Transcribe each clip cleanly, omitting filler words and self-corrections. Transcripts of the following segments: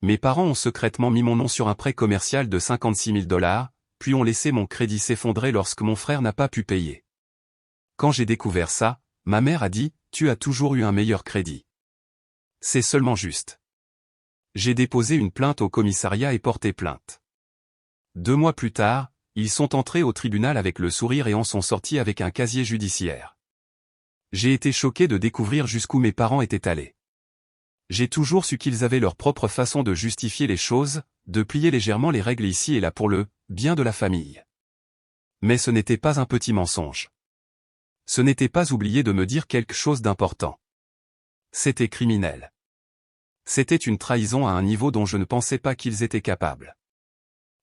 Mes parents ont secrètement mis mon nom sur un prêt commercial de 56 000 $, puis ont laissé mon crédit s'effondrer lorsque mon frère n'a pas pu payer. Quand j'ai découvert ça, ma mère a dit, « Tu as toujours eu un meilleur crédit. C'est seulement juste. » J'ai déposé une plainte au commissariat et porté plainte. 2 mois plus tard, ils sont entrés au tribunal avec le sourire et en sont sortis avec un casier judiciaire. J'ai été choqué de découvrir jusqu'où mes parents étaient allés. J'ai toujours su qu'ils avaient leur propre façon de justifier les choses, de plier légèrement les règles ici et là pour le bien de la famille. Mais ce n'était pas un petit mensonge. Ce n'était pas oublier de me dire quelque chose d'important. C'était criminel. C'était une trahison à un niveau dont je ne pensais pas qu'ils étaient capables.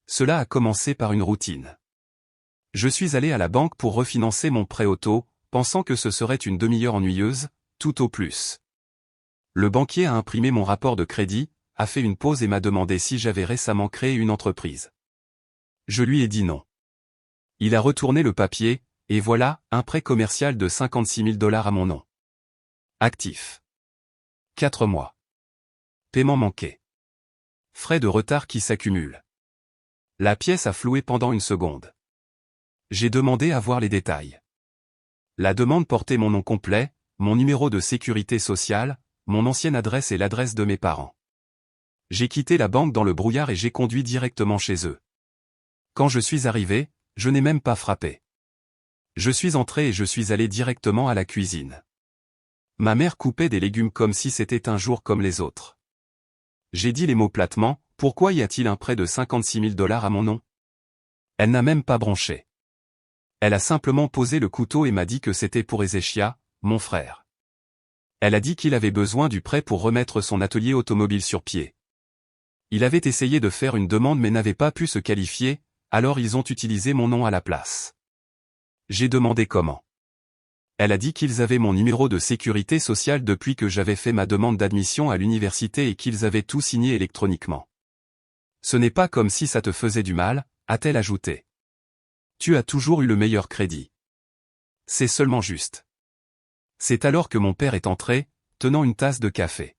Cela a commencé par une routine. Je suis allé à la banque pour refinancer mon prêt auto, pensant que ce serait une demi-heure ennuyeuse, tout au plus. Le banquier a imprimé mon rapport de crédit, a fait une pause et m'a demandé si j'avais récemment créé une entreprise. Je lui ai dit non. Il a retourné le papier, et voilà, un prêt commercial de 56 000 $ à mon nom. Actif. 4 mois. Paiement manqué. Frais de retard qui s'accumulent. La pièce a floué pendant une seconde. J'ai demandé à voir les détails. La demande portait mon nom complet, mon numéro de sécurité sociale, mon ancienne adresse et l'adresse de mes parents. J'ai quitté la banque dans le brouillard et j'ai conduit directement chez eux. Quand je suis arrivé, je n'ai même pas frappé. Je suis entré et je suis allé directement à la cuisine. Ma mère coupait des légumes comme si c'était un jour comme les autres. J'ai dit les mots platement, « Pourquoi y a-t-il un prêt de 56 000 $ à mon nom ?» Elle n'a même pas bronché. Elle a simplement posé le couteau et m'a dit que c'était pour Ezechia, mon frère. Elle a dit qu'il avait besoin du prêt pour remettre son atelier automobile sur pied. Il avait essayé de faire une demande mais n'avait pas pu se qualifier, alors ils ont utilisé mon nom à la place. J'ai demandé comment. Elle a dit qu'ils avaient mon numéro de sécurité sociale depuis que j'avais fait ma demande d'admission à l'université et qu'ils avaient tout signé électroniquement. Ce n'est pas comme si ça te faisait du mal, a-t-elle ajouté. Tu as toujours eu le meilleur crédit. C'est seulement juste. C'est alors que mon père est entré, tenant une tasse de café.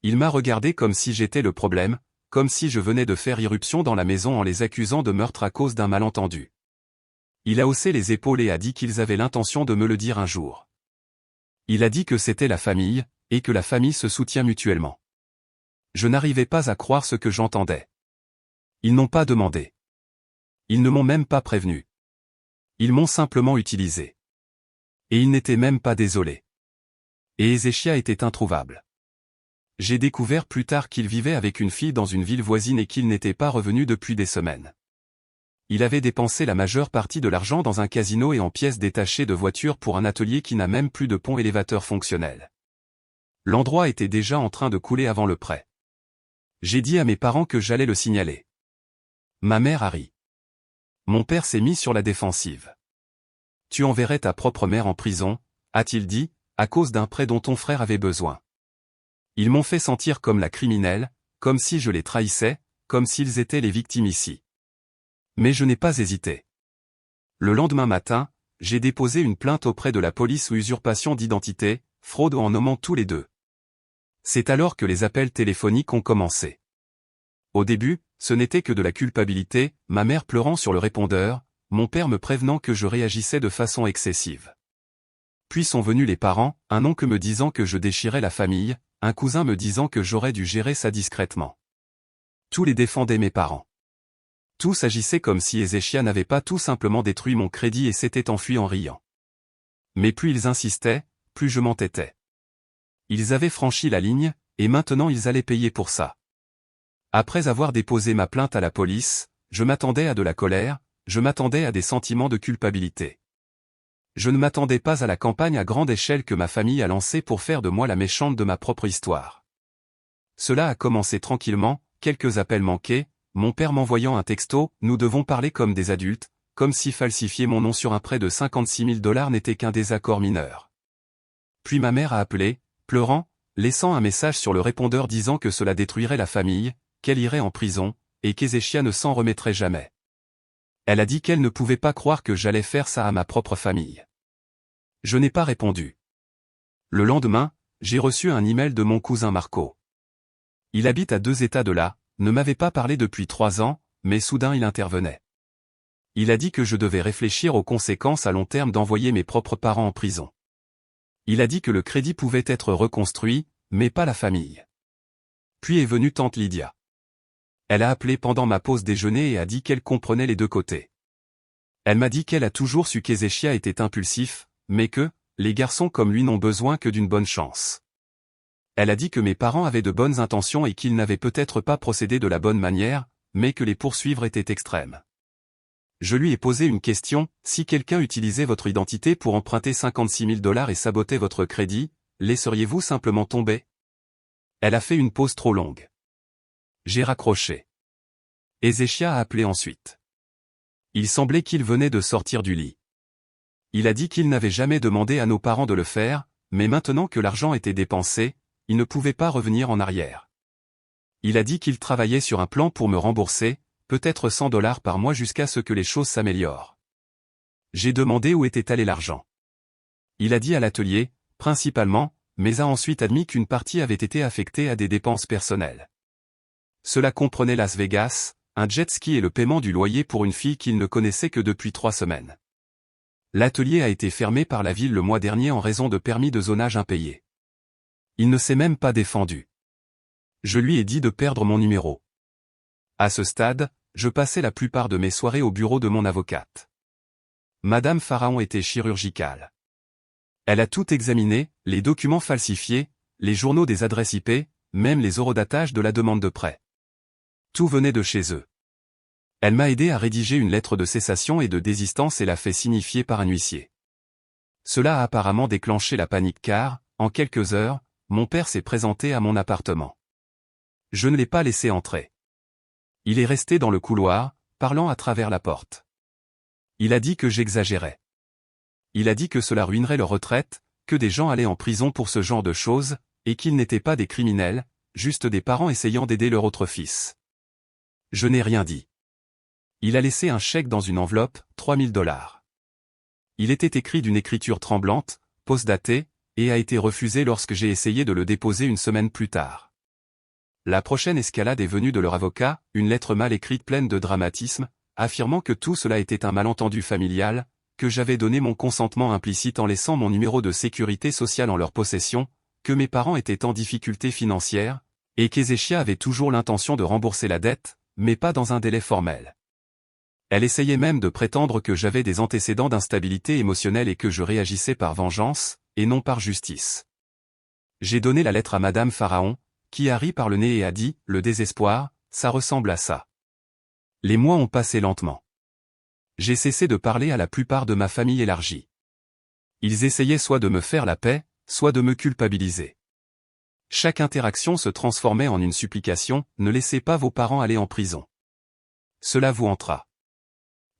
Il m'a regardé comme si j'étais le problème, comme si je venais de faire irruption dans la maison en les accusant de meurtre à cause d'un malentendu. Il a haussé les épaules et a dit qu'ils avaient l'intention de me le dire un jour. Il a dit que c'était la famille, et que la famille se soutient mutuellement. Je n'arrivais pas à croire ce que j'entendais. Ils n'ont pas demandé. Ils ne m'ont même pas prévenu. Ils m'ont simplement utilisé. Et ils n'étaient même pas désolés. Et Ezechia était introuvable. J'ai découvert plus tard qu'il vivait avec une fille dans une ville voisine et qu'il n'était pas revenu depuis des semaines. Il avait dépensé la majeure partie de l'argent dans un casino et en pièces détachées de voitures pour un atelier qui n'a même plus de pont élévateur fonctionnel. L'endroit était déjà en train de couler avant le prêt. J'ai dit à mes parents que j'allais le signaler. Ma mère a ri. Mon père s'est mis sur la défensive. Tu enverrais ta propre mère en prison, a-t-il dit, à cause d'un prêt dont ton frère avait besoin. Ils m'ont fait sentir comme la criminelle, comme si je les trahissais, comme s'ils étaient les victimes ici. Mais je n'ai pas hésité. Le lendemain matin, j'ai déposé une plainte auprès de la police ou usurpation d'identité, fraude en nommant tous les deux. C'est alors que les appels téléphoniques ont commencé. Au début, ce n'était que de la culpabilité, ma mère pleurant sur le répondeur, mon père me prévenant que je réagissais de façon excessive. Puis sont venus les parents, un oncle me disant que je déchirais la famille, un cousin me disant que j'aurais dû gérer ça discrètement. Tous les défendaient mes parents. Tous agissaient comme si Ezechia n'avait pas tout simplement détruit mon crédit et s'était enfui en riant. Mais plus ils insistaient, plus je m'entêtais. Ils avaient franchi la ligne, et maintenant ils allaient payer pour ça. Après avoir déposé ma plainte à la police, je m'attendais à de la colère, je m'attendais à des sentiments de culpabilité. Je ne m'attendais pas à la campagne à grande échelle que ma famille a lancée pour faire de moi la méchante de ma propre histoire. Cela a commencé tranquillement, quelques appels manqués, mon père m'envoyant un texto, nous devons parler comme des adultes, comme si falsifier mon nom sur un prêt de 56 000 $ n'était qu'un désaccord mineur. Puis ma mère a appelé, pleurant, laissant un message sur le répondeur disant que cela détruirait la famille, qu'elle irait en prison, et qu'Ezechia ne s'en remettrait jamais. Elle a dit qu'elle ne pouvait pas croire que j'allais faire ça à ma propre famille. Je n'ai pas répondu. Le lendemain, j'ai reçu un email de mon cousin Marco. Il habite à 2 états de là, ne m'avait pas parlé depuis 3 ans, mais soudain il intervenait. Il a dit que je devais réfléchir aux conséquences à long terme d'envoyer mes propres parents en prison. Il a dit que le crédit pouvait être reconstruit, mais pas la famille. Puis est venue tante Lydia. Elle a appelé pendant ma pause déjeuner et a dit qu'elle comprenait les deux côtés. Elle m'a dit qu'elle a toujours su qu'Ezechia était impulsif, mais que, les garçons comme lui n'ont besoin que d'une bonne chance. Elle a dit que mes parents avaient de bonnes intentions et qu'ils n'avaient peut-être pas procédé de la bonne manière, mais que les poursuivre était extrême. Je lui ai posé une question, si quelqu'un utilisait votre identité pour emprunter 56 000 $ et saboter votre crédit, laisseriez-vous simplement tomber? Elle a fait une pause trop longue. J'ai raccroché. Ezechia a appelé ensuite. Il semblait qu'il venait de sortir du lit. Il a dit qu'il n'avait jamais demandé à nos parents de le faire, mais maintenant que l'argent était dépensé, il ne pouvait pas revenir en arrière. Il a dit qu'il travaillait sur un plan pour me rembourser, peut-être 100 $ par mois jusqu'à ce que les choses s'améliorent. J'ai demandé où était allé l'argent. Il a dit à l'atelier, principalement, mais a ensuite admis qu'une partie avait été affectée à des dépenses personnelles. Cela comprenait Las Vegas, un jet ski et le paiement du loyer pour une fille qu'il ne connaissait que depuis 3 semaines. L'atelier a été fermé par la ville le mois dernier en raison de permis de zonage impayés. Il ne s'est même pas défendu. Je lui ai dit de perdre mon numéro. À ce stade, je passais la plupart de mes soirées au bureau de mon avocate. Madame Pharaon était chirurgicale. Elle a tout examiné, les documents falsifiés, les journaux des adresses IP, même les eurodatages de la demande de prêt. Tout venait de chez eux. Elle m'a aidé à rédiger une lettre de cessation et de désistance et l'a fait signifier par un huissier. Cela a apparemment déclenché la panique car, en quelques heures, mon père s'est présenté à mon appartement. Je ne l'ai pas laissé entrer. Il est resté dans le couloir, parlant à travers la porte. Il a dit que j'exagérais. Il a dit que cela ruinerait leur retraite, que des gens allaient en prison pour ce genre de choses, et qu'ils n'étaient pas des criminels, juste des parents essayant d'aider leur autre fils. Je n'ai rien dit. Il a laissé un chèque dans une enveloppe, 3 000 $. Il était écrit d'une écriture tremblante, postdaté, et a été refusé lorsque j'ai essayé de le déposer une semaine plus tard. La prochaine escalade est venue de leur avocat, une lettre mal écrite pleine de dramatisme, affirmant que tout cela était un malentendu familial, que j'avais donné mon consentement implicite en laissant mon numéro de sécurité sociale en leur possession, que mes parents étaient en difficulté financière, et qu'Ezechia avait toujours l'intention de rembourser la dette, mais pas dans un délai formel. Elle essayait même de prétendre que j'avais des antécédents d'instabilité émotionnelle et que je réagissais par vengeance, et non par justice. J'ai donné la lettre à Madame Pharaon, qui a ri par le nez et a dit, le désespoir, ça ressemble à ça. Les mois ont passé lentement. J'ai cessé de parler à la plupart de ma famille élargie. Ils essayaient soit de me faire la paix, soit de me culpabiliser. Chaque interaction se transformait en une supplication, ne laissez pas vos parents aller en prison. Cela vous hantera.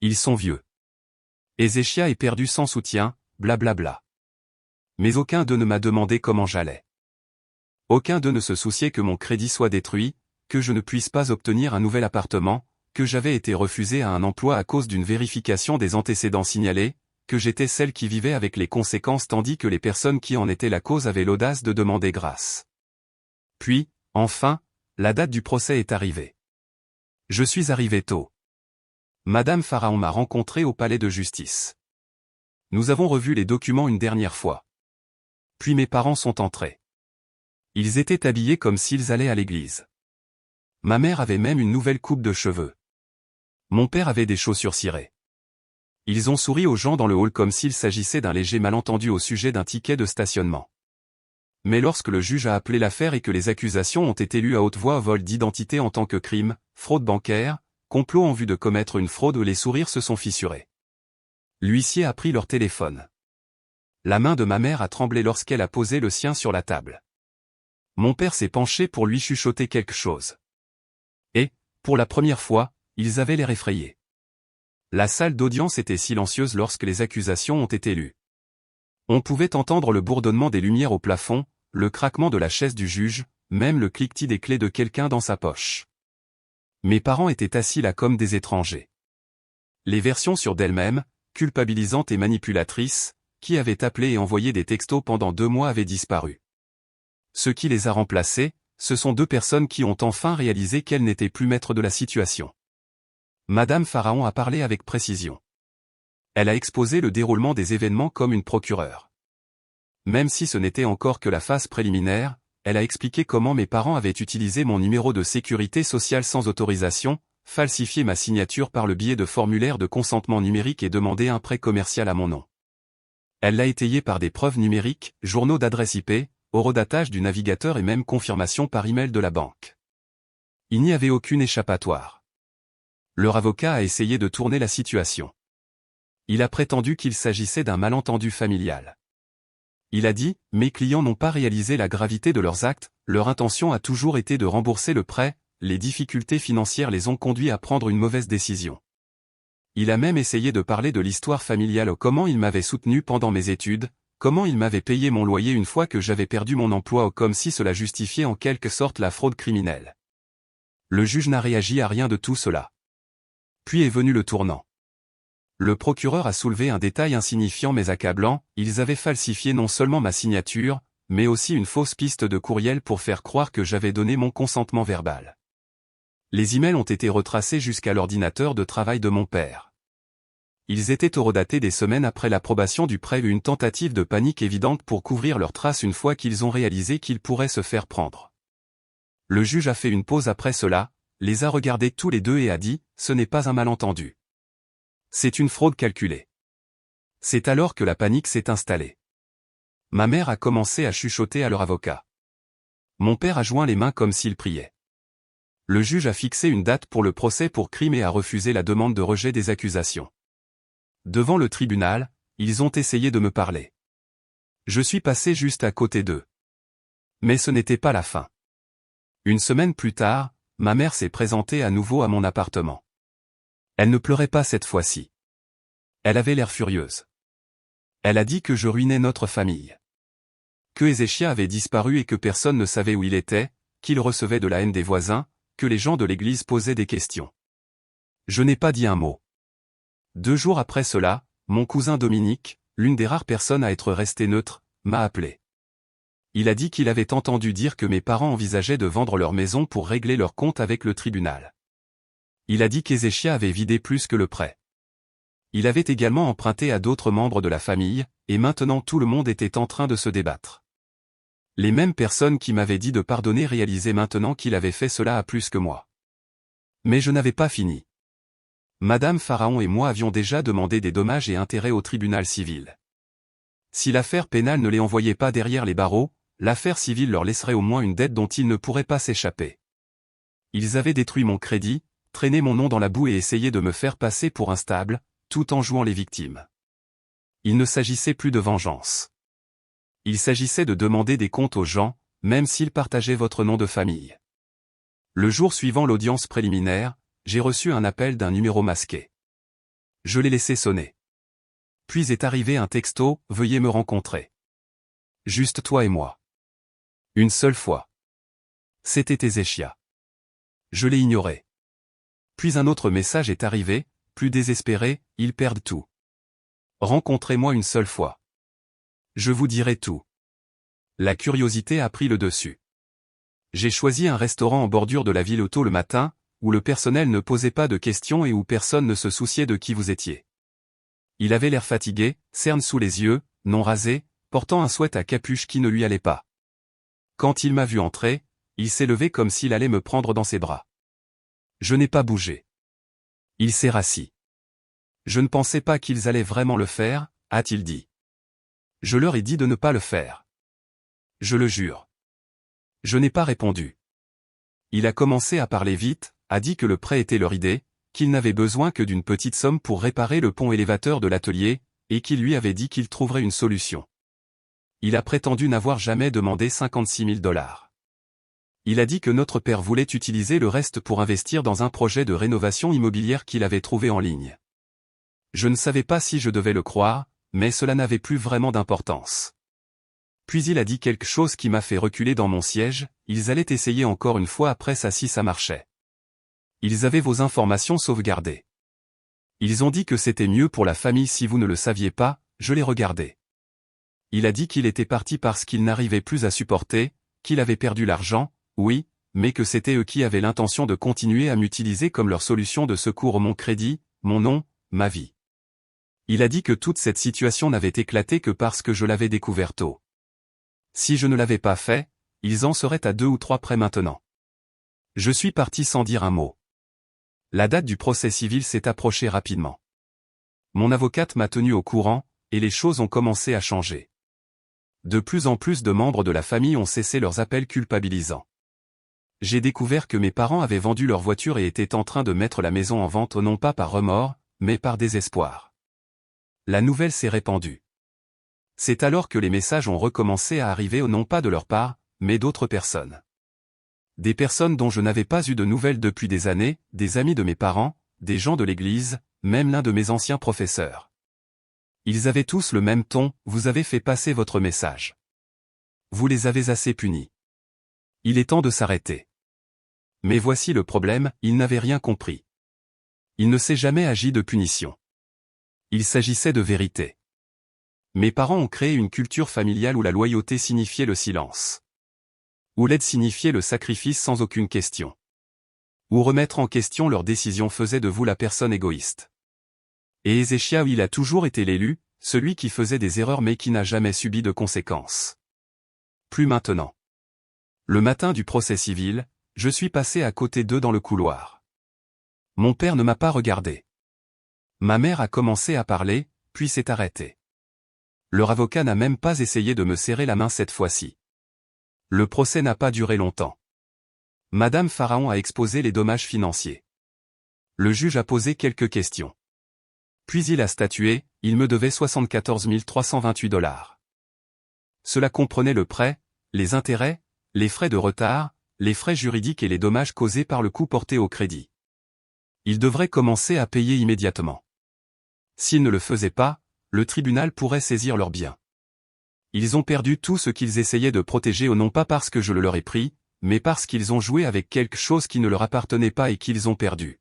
Ils sont vieux. Ezechia est perdu sans soutien, blablabla. Mais aucun d'eux ne m'a demandé comment j'allais. Aucun d'eux ne se souciait que mon crédit soit détruit, que je ne puisse pas obtenir un nouvel appartement, que j'avais été refusé à un emploi à cause d'une vérification des antécédents signalés, que j'étais celle qui vivait avec les conséquences tandis que les personnes qui en étaient la cause avaient l'audace de demander grâce. Puis, enfin, la date du procès est arrivée. Je suis arrivé tôt. Madame Pharaon m'a rencontré au palais de justice. Nous avons revu les documents une dernière fois. Puis mes parents sont entrés. Ils étaient habillés comme s'ils allaient à l'église. Ma mère avait même une nouvelle coupe de cheveux. Mon père avait des chaussures cirées. Ils ont souri aux gens dans le hall comme s'il s'agissait d'un léger malentendu au sujet d'un ticket de stationnement. Mais lorsque le juge a appelé l'affaire et que les accusations ont été lues à haute voix, vol d'identité en tant que crime, fraude bancaire, complot en vue de commettre une fraude, les sourires se sont fissurés. L'huissier a pris leur téléphone. La main de ma mère a tremblé lorsqu'elle a posé le sien sur la table. Mon père s'est penché pour lui chuchoter quelque chose. Et, pour la première fois, ils avaient l'air effrayés. La salle d'audience était silencieuse lorsque les accusations ont été lues. On pouvait entendre le bourdonnement des lumières au plafond, le craquement de la chaise du juge, même le cliquetis des clés de quelqu'un dans sa poche. Mes parents étaient assis là comme des étrangers. Les versions sur d'elles-mêmes, culpabilisantes et manipulatrices, qui avaient appelé et envoyé des textos pendant 2 mois avaient disparu. Ce qui les a remplacés, ce sont deux personnes qui ont enfin réalisé qu'elles n'étaient plus maîtres de la situation. Madame Pharaon a parlé avec précision. Elle a exposé le déroulement des événements comme une procureure. Même si ce n'était encore que la phase préliminaire, elle a expliqué comment mes parents avaient utilisé mon numéro de sécurité sociale sans autorisation, falsifié ma signature par le biais de formulaires de consentement numérique et demandé un prêt commercial à mon nom. Elle l'a étayé par des preuves numériques, journaux d'adresse IP, horodatage du navigateur et même confirmation par email de la banque. Il n'y avait aucune échappatoire. Leur avocat a essayé de tourner la situation. Il a prétendu qu'il s'agissait d'un malentendu familial. Il a dit « Mes clients n'ont pas réalisé la gravité de leurs actes, leur intention a toujours été de rembourser le prêt, les difficultés financières les ont conduits à prendre une mauvaise décision. » Il a même essayé de parler de l'histoire familiale, comment il m'avait soutenu pendant mes études, comment il m'avait payé mon loyer une fois que j'avais perdu mon emploi, comme si cela justifiait en quelque sorte la fraude criminelle. Le juge n'a réagi à rien de tout cela. Puis est venu le tournant. Le procureur a soulevé un détail insignifiant mais accablant, ils avaient falsifié non seulement ma signature, mais aussi une fausse piste de courriel pour faire croire que j'avais donné mon consentement verbal. Les emails ont été retracés jusqu'à l'ordinateur de travail de mon père. Ils étaient horodatés des semaines après l'approbation du prêt, une tentative de panique évidente pour couvrir leurs traces une fois qu'ils ont réalisé qu'ils pourraient se faire prendre. Le juge a fait une pause après cela, les a regardés tous les deux et a dit « Ce n'est pas un malentendu. C'est une fraude calculée. » C'est alors que la panique s'est installée. Ma mère a commencé à chuchoter à leur avocat. Mon père a joint les mains comme s'il priait. Le juge a fixé une date pour le procès pour crime et a refusé la demande de rejet des accusations. Devant le tribunal, ils ont essayé de me parler. Je suis passé juste à côté d'eux. Mais ce n'était pas la fin. Une semaine plus tard, ma mère s'est présentée à nouveau à mon appartement. Elle ne pleurait pas cette fois-ci. Elle avait l'air furieuse. Elle a dit que je ruinais notre famille. Que Ézéchia avait disparu et que personne ne savait où il était, qu'il recevait de la haine des voisins, que les gens de l'église posaient des questions. Je n'ai pas dit un mot. 2 jours après cela, mon cousin Dominique, l'une des rares personnes à être resté neutre, m'a appelé. Il a dit qu'il avait entendu dire que mes parents envisageaient de vendre leur maison pour régler leur compte avec le tribunal. Il a dit qu'Ézéchia avait vidé plus que le prêt. Il avait également emprunté à d'autres membres de la famille, et maintenant tout le monde était en train de se débattre. Les mêmes personnes qui m'avaient dit de pardonner réalisaient maintenant qu'il avait fait cela à plus que moi. Mais je n'avais pas fini. Madame Pharaon et moi avions déjà demandé des dommages et intérêts au tribunal civil. Si l'affaire pénale ne les envoyait pas derrière les barreaux, l'affaire civile leur laisserait au moins une dette dont ils ne pourraient pas s'échapper. Ils avaient détruit mon crédit, traîné mon nom dans la boue et essayé de me faire passer pour instable, tout en jouant les victimes. Il ne s'agissait plus de vengeance. Il s'agissait de demander des comptes aux gens, même s'ils partageaient votre nom de famille. Le jour suivant l'audience préliminaire, j'ai reçu un appel d'un numéro masqué. Je l'ai laissé sonner. Puis est arrivé un texto, « Veuillez me rencontrer. Juste toi et moi. » Une seule fois. C'était Ézéchia. Je l'ai ignoré. Puis un autre message est arrivé, plus désespéré, « Ils perdent tout. Rencontrez-moi une seule fois. Je vous dirai tout. » La curiosité a pris le dessus. J'ai choisi un restaurant en bordure de la ville tôt le matin, où le personnel ne posait pas de questions et où personne ne se souciait de qui vous étiez. Il avait l'air fatigué, cernes sous les yeux, non rasé, portant un sweat à capuche qui ne lui allait pas. Quand il m'a vu entrer, il s'est levé comme s'il allait me prendre dans ses bras. Je n'ai pas bougé. Il s'est rassis. Je ne pensais pas qu'ils allaient vraiment le faire, a-t-il dit. Je leur ai dit de ne pas le faire. Je le jure. Je n'ai pas répondu. Il a commencé à parler vite, a dit que le prêt était leur idée, qu'il n'avait besoin que d'une petite somme pour réparer le pont élévateur de l'atelier, et qu'il lui avait dit qu'il trouverait une solution. Il a prétendu n'avoir jamais demandé 56 000 $. Il a dit que notre père voulait utiliser le reste pour investir dans un projet de rénovation immobilière qu'il avait trouvé en ligne. Je ne savais pas si je devais le croire, mais cela n'avait plus vraiment d'importance. Puis il a dit quelque chose qui m'a fait reculer dans mon siège, ils allaient essayer encore une fois après ça si ça marchait. Ils avaient vos informations sauvegardées. Ils ont dit que c'était mieux pour la famille si vous ne le saviez pas, je l'ai regardé. Il a dit qu'il était parti parce qu'il n'arrivait plus à supporter, qu'il avait perdu l'argent, oui, mais que c'était eux qui avaient l'intention de continuer à m'utiliser comme leur solution de secours mon crédit, mon nom, ma vie. Il a dit que toute cette situation n'avait éclaté que parce que je l'avais découvert tôt. Si je ne l'avais pas fait, ils en seraient à 2 ou 3 près maintenant. Je suis parti sans dire un mot. La date du procès civil s'est approchée rapidement. Mon avocate m'a tenu au courant, et les choses ont commencé à changer. De plus en plus de membres de la famille ont cessé leurs appels culpabilisants. J'ai découvert que mes parents avaient vendu leur voiture et étaient en train de mettre la maison en vente non pas par remords, mais par désespoir. La nouvelle s'est répandue. C'est alors que les messages ont recommencé à arriver non pas de leur part, mais d'autres personnes. Des personnes dont je n'avais pas eu de nouvelles depuis des années, des amis de mes parents, des gens de l'église, même l'un de mes anciens professeurs. Ils avaient tous le même ton, vous avez fait passer votre message. Vous les avez assez punis. Il est temps de s'arrêter. Mais voici le problème, il n'avait rien compris. Il ne s'est jamais agi de punition. Il s'agissait de vérité. Mes parents ont créé une culture familiale où la loyauté signifiait le silence. Où l'aide signifiait le sacrifice sans aucune question. Où remettre en question leurs décisions faisait de vous la personne égoïste. Et Ézéchias, il a toujours été l'élu, celui qui faisait des erreurs mais qui n'a jamais subi de conséquences. Plus maintenant. Le matin du procès civil, je suis passé à côté d'eux dans le couloir. Mon père ne m'a pas regardé. Ma mère a commencé à parler, puis s'est arrêtée. Leur avocat n'a même pas essayé de me serrer la main cette fois-ci. Le procès n'a pas duré longtemps. Madame Pharaon a exposé les dommages financiers. Le juge a posé quelques questions. Puis il a statué, il me devait 74 328 $. Cela comprenait le prêt, les intérêts, les frais de retard, les frais juridiques et les dommages causés par le coup porté au crédit. Il devrait commencer à payer immédiatement. S'ils ne le faisaient pas, le tribunal pourrait saisir leurs biens. Ils ont perdu tout ce qu'ils essayaient de protéger non pas parce que je le leur ai pris, mais parce qu'ils ont joué avec quelque chose qui ne leur appartenait pas et qu'ils ont perdu.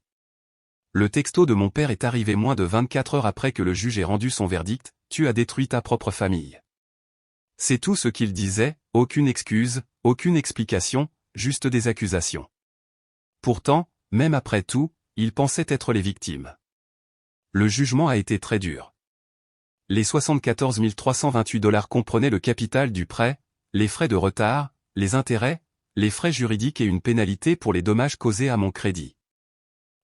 Le texto de mon père est arrivé moins de 24 heures après que le juge ait rendu son verdict, tu as détruit ta propre famille. C'est tout ce qu'il disait, aucune excuse, aucune explication, juste des accusations. Pourtant, même après tout, ils pensaient être les victimes. Le jugement a été très dur. Les 74 328 $ comprenaient le capital du prêt, les frais de retard, les intérêts, les frais juridiques et une pénalité pour les dommages causés à mon crédit.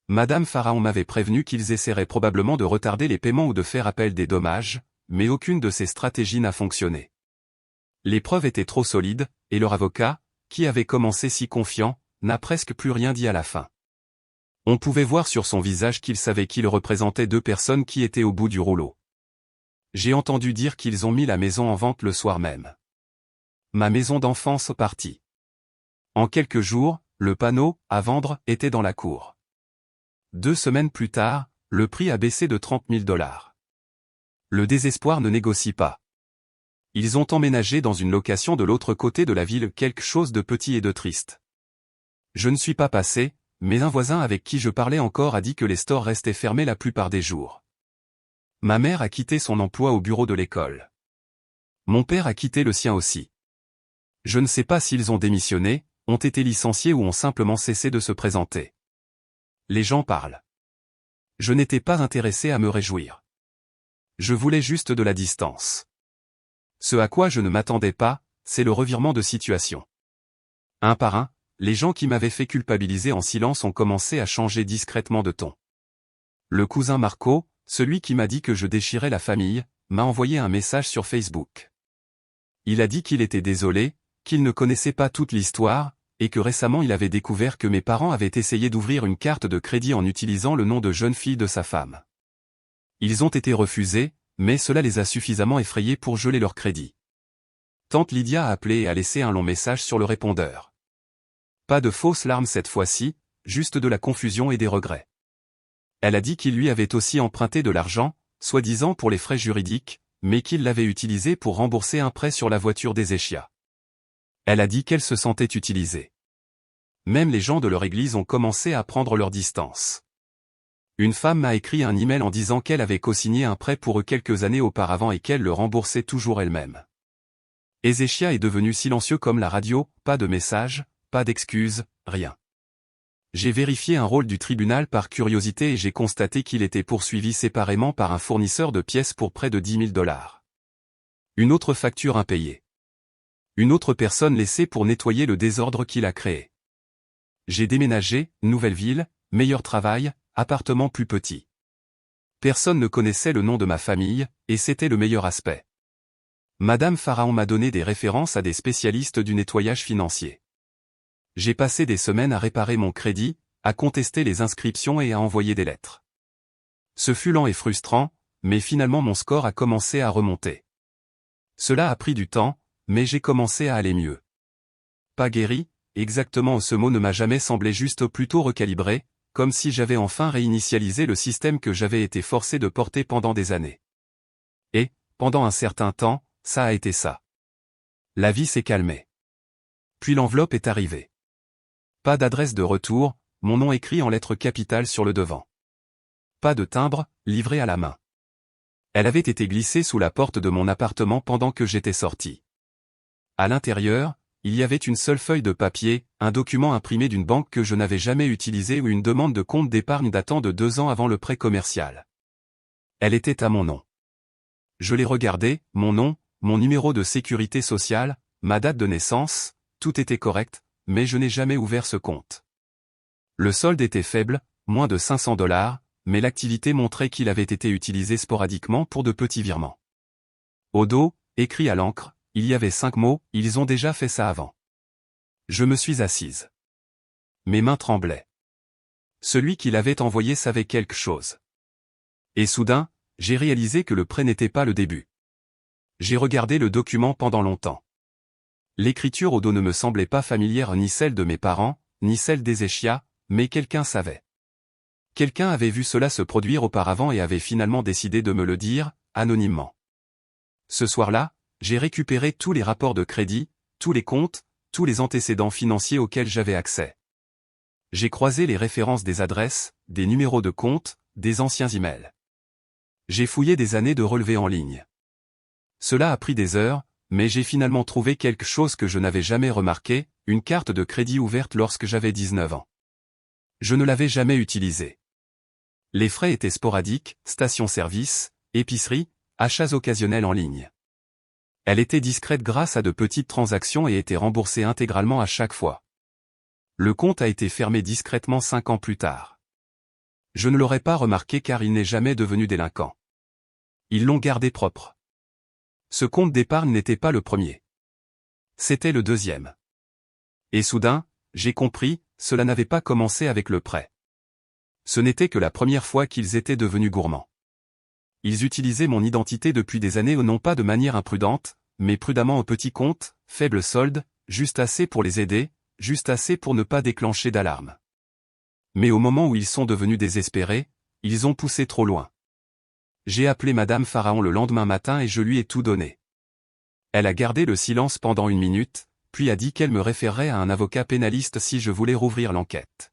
Madame Pharaon m'avait prévenu qu'ils essaieraient probablement de retarder les paiements ou de faire appel des dommages, mais aucune de ces stratégies n'a fonctionné. Les preuves étaient trop solides, et leur avocat, qui avait commencé si confiant, n'a presque plus rien dit à la fin. On pouvait voir sur son visage qu'il savait qu'il représentait 2 personnes qui étaient au bout du rouleau. J'ai entendu dire qu'ils ont mis la maison en vente le soir même. Ma maison d'enfance partie. En quelques jours, le panneau « à vendre » était dans la cour. 2 semaines plus tard, le prix a baissé de 30 000 $. Le désespoir ne négocie pas. Ils ont emménagé dans une location de l'autre côté de la ville, quelque chose de petit et de triste. Je ne suis pas passé, mais un voisin avec qui je parlais encore a dit que les stores restaient fermés la plupart des jours. Ma mère a quitté son emploi au bureau de l'école. Mon père a quitté le sien aussi. Je ne sais pas s'ils ont démissionné, ont été licenciés ou ont simplement cessé de se présenter. Les gens parlent. Je n'étais pas intéressé à me réjouir. Je voulais juste de la distance. Ce à quoi je ne m'attendais pas, c'est le revirement de situation. Un par un, les gens qui m'avaient fait culpabiliser en silence ont commencé à changer discrètement de ton. Le cousin Marco, celui qui m'a dit que je déchirais la famille, m'a envoyé un message sur Facebook. Il a dit qu'il était désolé, qu'il ne connaissait pas toute l'histoire, et que récemment il avait découvert que mes parents avaient essayé d'ouvrir une carte de crédit en utilisant le nom de jeune fille de sa femme. Ils ont été refusés, mais cela les a suffisamment effrayés pour geler leur crédit. Tante Lydia a appelé et a laissé un long message sur le répondeur. Pas de fausses larmes cette fois-ci, juste de la confusion et des regrets. Elle a dit qu'il lui avait aussi emprunté de l'argent, soi-disant pour les frais juridiques, mais qu'il l'avait utilisé pour rembourser un prêt sur la voiture d'Ézéchias. Elle a dit qu'elle se sentait utilisée. Même les gens de leur église ont commencé à prendre leur distance. Une femme m'a écrit un email en disant qu'elle avait co-signé un prêt pour eux quelques années auparavant et qu'elle le remboursait toujours elle-même. Ézéchias est devenu silencieux comme la radio, pas de message, pas d'excuses, rien. J'ai vérifié un rôle du tribunal par curiosité et j'ai constaté qu'il était poursuivi séparément par un fournisseur de pièces pour près de 10 000 $. Une autre facture impayée. Une autre personne laissée pour nettoyer le désordre qu'il a créé. J'ai déménagé, nouvelle ville, meilleur travail, appartement plus petit. Personne ne connaissait le nom de ma famille, et c'était le meilleur aspect. Madame Pharaon m'a donné des références à des spécialistes du nettoyage financier. J'ai passé des semaines à réparer mon crédit, à contester les inscriptions et à envoyer des lettres. Ce fut lent et frustrant, mais finalement mon score a commencé à remonter. Cela a pris du temps, mais j'ai commencé à aller mieux. Pas guéri, exactement ce mot ne m'a jamais semblé juste, plutôt recalibré, comme si j'avais enfin réinitialisé le système que j'avais été forcé de porter pendant des années. Et, pendant un certain temps, ça a été ça. La vie s'est calmée. Puis l'enveloppe est arrivée. Pas d'adresse de retour, mon nom écrit en lettres capitales sur le devant. Pas de timbre, livré à la main. Elle avait été glissée sous la porte de mon appartement pendant que j'étais sorti. À l'intérieur, il y avait une seule feuille de papier, un document imprimé d'une banque que je n'avais jamais utilisée ou une demande de compte d'épargne datant de 2 ans avant le prêt commercial. Elle était à mon nom. Je l'ai regardée, mon nom, mon numéro de sécurité sociale, ma date de naissance, tout était correct, mais je n'ai jamais ouvert ce compte. Le solde était faible, moins de 500 $, mais l'activité montrait qu'il avait été utilisé sporadiquement pour de petits virements. Au dos, écrit à l'encre, il y avait 5 mots, ils ont déjà fait ça avant. Je me suis assise. Mes mains tremblaient. Celui qui l'avait envoyé savait quelque chose. Et soudain, j'ai réalisé que le prêt n'était pas le début. J'ai regardé le document pendant longtemps. L'écriture au dos ne me semblait pas familière, ni celle de mes parents, ni celle d'Ezechia, mais quelqu'un savait. Quelqu'un avait vu cela se produire auparavant et avait finalement décidé de me le dire, anonymement. Ce soir-là, j'ai récupéré tous les rapports de crédit, tous les comptes, tous les antécédents financiers auxquels j'avais accès. J'ai croisé les références des adresses, des numéros de compte, des anciens emails. J'ai fouillé des années de relevés en ligne. Cela a pris des heures, mais j'ai finalement trouvé quelque chose que je n'avais jamais remarqué, une carte de crédit ouverte lorsque j'avais 19 ans. Je ne l'avais jamais utilisée. Les frais étaient sporadiques, station-service, épicerie, achats occasionnels en ligne. Elle était discrète grâce à de petites transactions et était remboursée intégralement à chaque fois. Le compte a été fermé discrètement 5 ans plus tard. Je ne l'aurais pas remarqué car il n'est jamais devenu délinquant. Ils l'ont gardé propre. Ce compte d'épargne n'était pas le premier. C'était le deuxième. Et soudain, j'ai compris, cela n'avait pas commencé avec le prêt. Ce n'était que la première fois qu'ils étaient devenus gourmands. Ils utilisaient mon identité depuis des années, non pas de manière imprudente, mais prudemment, au petit compte, faible solde, juste assez pour les aider, juste assez pour ne pas déclencher d'alarme. Mais au moment où ils sont devenus désespérés, ils ont poussé trop loin. J'ai appelé Madame Pharaon le lendemain matin et je lui ai tout donné. Elle a gardé le silence pendant 1 minute, puis a dit qu'elle me référerait à un avocat pénaliste si je voulais rouvrir l'enquête.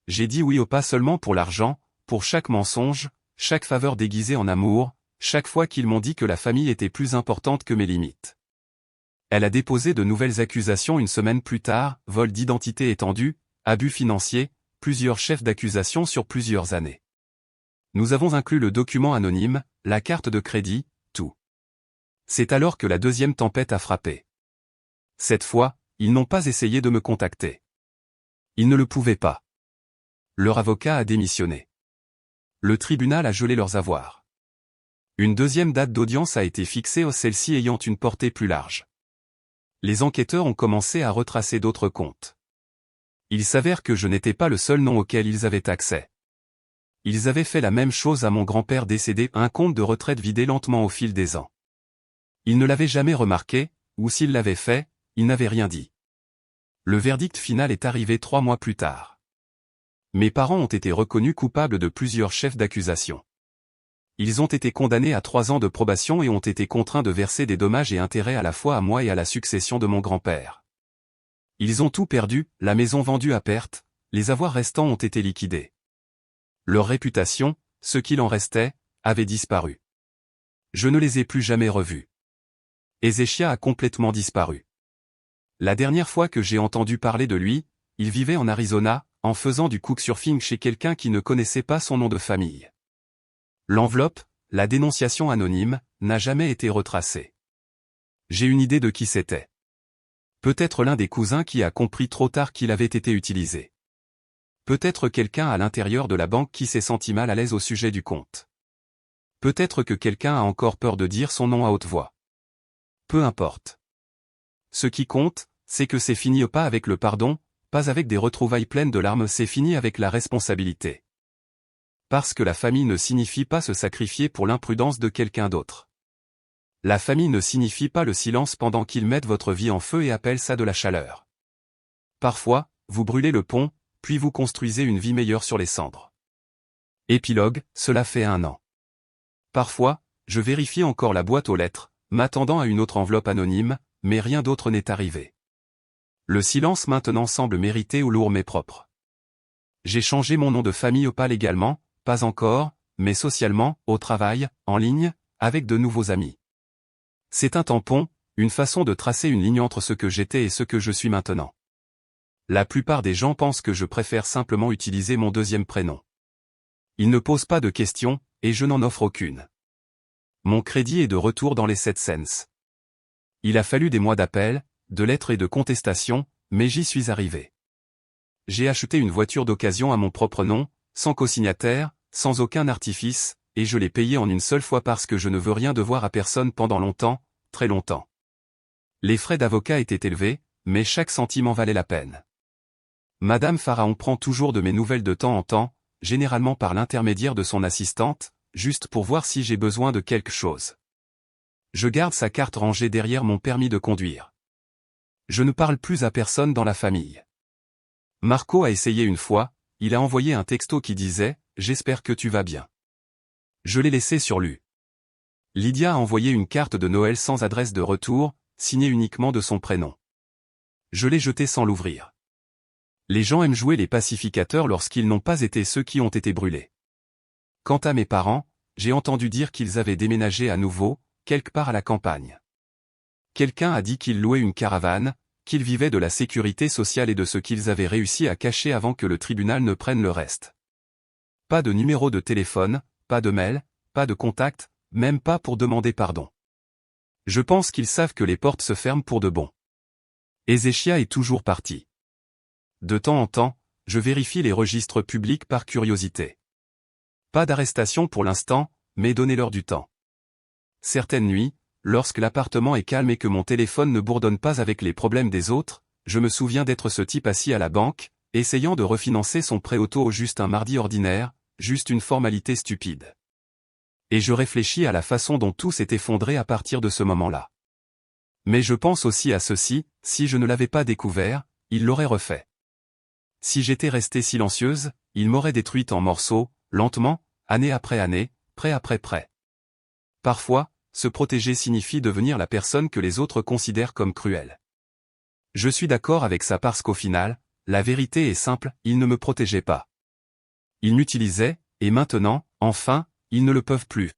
J'ai dit oui, pas seulement pour l'argent, pour chaque mensonge, chaque faveur déguisée en amour, chaque fois qu'ils m'ont dit que la famille était plus importante que mes limites. Elle a déposé de nouvelles accusations 1 semaine plus tard, vol d'identité étendu, abus financiers, plusieurs chefs d'accusation sur plusieurs années. Nous avons inclus le document anonyme, la carte de crédit, tout. C'est alors que la deuxième tempête a frappé. Cette fois, ils n'ont pas essayé de me contacter. Ils ne le pouvaient pas. Leur avocat a démissionné. Le tribunal a gelé leurs avoirs. Une deuxième date d'audience a été fixée, celle-ci ayant une portée plus large. Les enquêteurs ont commencé à retracer d'autres comptes. Il s'avère que je n'étais pas le seul nom auquel ils avaient accès. Ils avaient fait la même chose à mon grand-père décédé, un compte de retraite vidé lentement au fil des ans. Ils ne l'avaient jamais remarqué, ou s'ils l'avaient fait, ils n'avaient rien dit. Le verdict final est arrivé 3 mois plus tard. Mes parents ont été reconnus coupables de plusieurs chefs d'accusation. Ils ont été condamnés à 3 ans de probation et ont été contraints de verser des dommages et intérêts à la fois à moi et à la succession de mon grand-père. Ils ont tout perdu, la maison vendue à perte, les avoirs restants ont été liquidés. Leur réputation, ce qu'il en restait, avait disparu. Je ne les ai plus jamais revus. Ezechia a complètement disparu. La dernière fois que j'ai entendu parler de lui, il vivait en Arizona, en faisant du couchsurfing chez quelqu'un qui ne connaissait pas son nom de famille. L'enveloppe, la dénonciation anonyme, n'a jamais été retracée. J'ai une idée de qui c'était. Peut-être l'un des cousins qui a compris trop tard qu'il avait été utilisé. Peut-être quelqu'un à l'intérieur de la banque qui s'est senti mal à l'aise au sujet du compte. Peut-être que quelqu'un a encore peur de dire son nom à haute voix. Peu importe. Ce qui compte, c'est que c'est fini pas avec le pardon, pas avec des retrouvailles pleines de larmes, c'est fini avec la responsabilité. Parce que la famille ne signifie pas se sacrifier pour l'imprudence de quelqu'un d'autre. La famille ne signifie pas le silence pendant qu'ils mettent votre vie en feu et appellent ça de la chaleur. Parfois, vous brûlez le pont, puis vous construisez une vie meilleure sur les cendres. Épilogue, cela fait 1 an. Parfois, je vérifie encore la boîte aux lettres, m'attendant à une autre enveloppe anonyme, mais rien d'autre n'est arrivé. Le silence maintenant semble mérité ou lourd mais propre. J'ai changé mon nom de famille pas légalement, pas encore, mais socialement, au travail, en ligne, avec de nouveaux amis. C'est un tampon, une façon de tracer une ligne entre ce que j'étais et ce que je suis maintenant. La plupart des gens pensent que je préfère simplement utiliser mon deuxième prénom. Ils ne posent pas de questions, et je n'en offre aucune. Mon crédit est de retour dans les 7 cents. Il a fallu des mois d'appels, de lettres et de contestations, mais j'y suis arrivé. J'ai acheté une voiture d'occasion à mon propre nom, sans cosignataire, sans aucun artifice, et je l'ai payée en une seule fois parce que je ne veux rien devoir à personne pendant longtemps, très longtemps. Les frais d'avocat étaient élevés, mais chaque centime en valait la peine. Madame Pharaon prend toujours de mes nouvelles de temps en temps, généralement par l'intermédiaire de son assistante, juste pour voir si j'ai besoin de quelque chose. Je garde sa carte rangée derrière mon permis de conduire. Je ne parle plus à personne dans la famille. Marco a essayé une fois, il a envoyé un texto qui disait « J'espère que tu vas bien ». Je l'ai laissé sur lu. Lydia a envoyé une carte de Noël sans adresse de retour, signée uniquement de son prénom. Je l'ai jetée sans l'ouvrir. Les gens aiment jouer les pacificateurs lorsqu'ils n'ont pas été ceux qui ont été brûlés. Quant à mes parents, j'ai entendu dire qu'ils avaient déménagé à nouveau, quelque part à la campagne. Quelqu'un a dit qu'ils louaient une caravane, qu'ils vivaient de la sécurité sociale et de ce qu'ils avaient réussi à cacher avant que le tribunal ne prenne le reste. Pas de numéro de téléphone, pas de mail, pas de contact, même pas pour demander pardon. Je pense qu'ils savent que les portes se ferment pour de bon. Ezechia est toujours parti. De temps en temps, je vérifie les registres publics par curiosité. Pas d'arrestation pour l'instant, mais donnez-leur du temps. Certaines nuits, lorsque l'appartement est calme et que mon téléphone ne bourdonne pas avec les problèmes des autres, je me souviens d'être ce type assis à la banque, essayant de refinancer son prêt auto juste un mardi ordinaire, juste une formalité stupide. Et je réfléchis à la façon dont tout s'est effondré à partir de ce moment-là. Mais je pense aussi à ceci, si je ne l'avais pas découvert, il l'aurait refait. Si j'étais restée silencieuse, il m'aurait détruite en morceaux, lentement, année après année, prêt après prêt. Parfois, se protéger signifie devenir la personne que les autres considèrent comme cruelle. Je suis d'accord avec ça parce qu'au final, la vérité est simple, ils ne me protégeaient pas. Ils m'utilisaient, et maintenant, enfin, ils ne le peuvent plus.